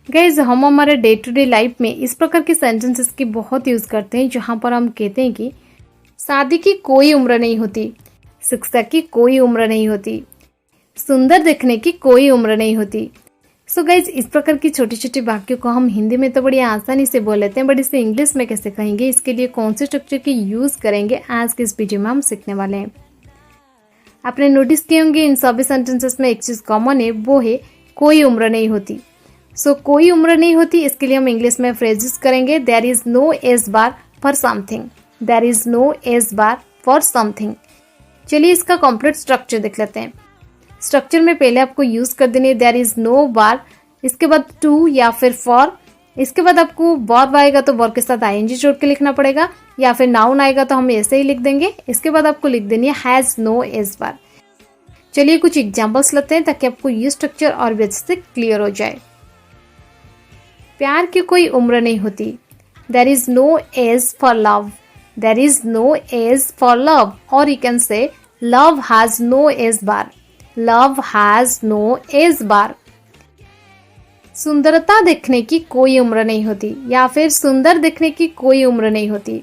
Guys हम हमारे day to day life में इस प्रकार के सेंटेंसेस की बहुत यूज़ करते हैं जहाँ पर हम कहते हैं कि शादी की कोई उम्र नहीं होती, शिक्षा की कोई उम्र नहीं होती, सुंदर दिखने की कोई उम्र नहीं होती। सो गाइज इस प्रकार की छोटी छोटी वाक्यों को हम हिंदी में तो बड़ी आसानी से बोल लेते हैं, बट इसे इंग्लिश में कैसे कहेंगे, इसके लिए कौन से स्ट्रक्चर की यूज़ करेंगे, आज के इस वीडियो में हम सीखने वाले हैं। आपने नोटिस किए होंगे इन सभी सेंटेंसेस में एक चीज़ कॉमन है, वो है कोई उम्र नहीं होती। सो कोई उम्र नहीं होती, इसके लिए हम इंग्लिश में फ्रेजेस करेंगे there is no age bar for something, there is no age bar for something. चलिए इसका कंप्लीट स्ट्रक्चर देख लेते हैं। स्ट्रक्चर में पहले आपको यूज कर देनी है देयर इज नो बार, इसके बाद टू या फिर फॉर, इसके बाद आपको वर्ब आएगा तो वर्ब के साथ आईएनजी जोड़ के लिखना पड़ेगा, या फिर नाउन आएगा तो हम ऐसे ही लिख देंगे। इसके बाद आपको लिख देनी है हैज नो एज बार। चलिए कुछ एग्जाम्पल्स लेते हैं ताकि आपको ये स्ट्रक्चर और भी अच्छे से क्लियर हो जाए। प्यार की कोई उम्र नहीं होती, there is no age for love, there is no age for love, और you can say love has no age bar, love has no age bar. सुंदरता देखने की कोई उम्र नहीं होती, या फिर सुंदर देखने की कोई उम्र नहीं होती।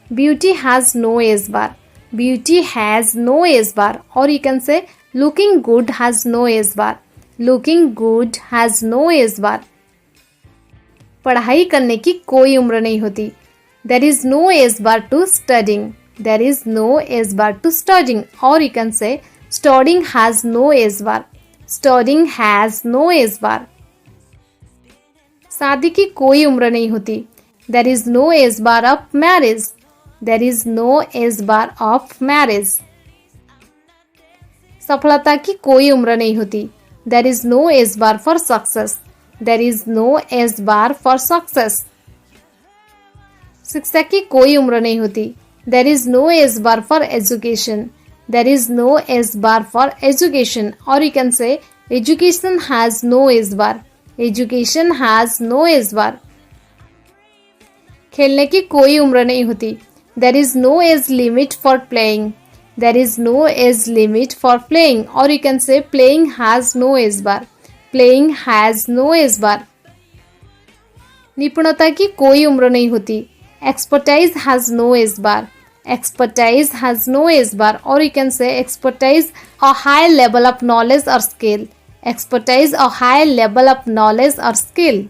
Beauty has no age bar, beauty has no age bar, और you can say looking good has no age bar, looking good has no age bar. पढ़ाई करने की कोई उम्र नहीं होती, there is no age bar to studying, there is no age bar to studying, और you can say studying has no age bar, studying has no age bar. शादी की कोई उम्र नहीं होती, there is no age bar of marriage, there is no age bar of marriage. सफलता की कोई उम्र नहीं होती, there is no age bar for success, there is no age bar for success. शिक्षा की कोई उम्र नहीं होती, there is no age bar for education, there is no age bar for education, और you can say education has no age bar, education has no age bar. खेलने की कोई उम्र नहीं होती, there is no age limit for playing, there is no age limit for playing, और you can say playing has no age bar, playing has no age bar. निपुणता की कोई उम्र नहीं होती, expertise has no age bar, expertise has no age bar, और you can say expertise a high level of knowledge और skill, expertise a high level of knowledge और skill.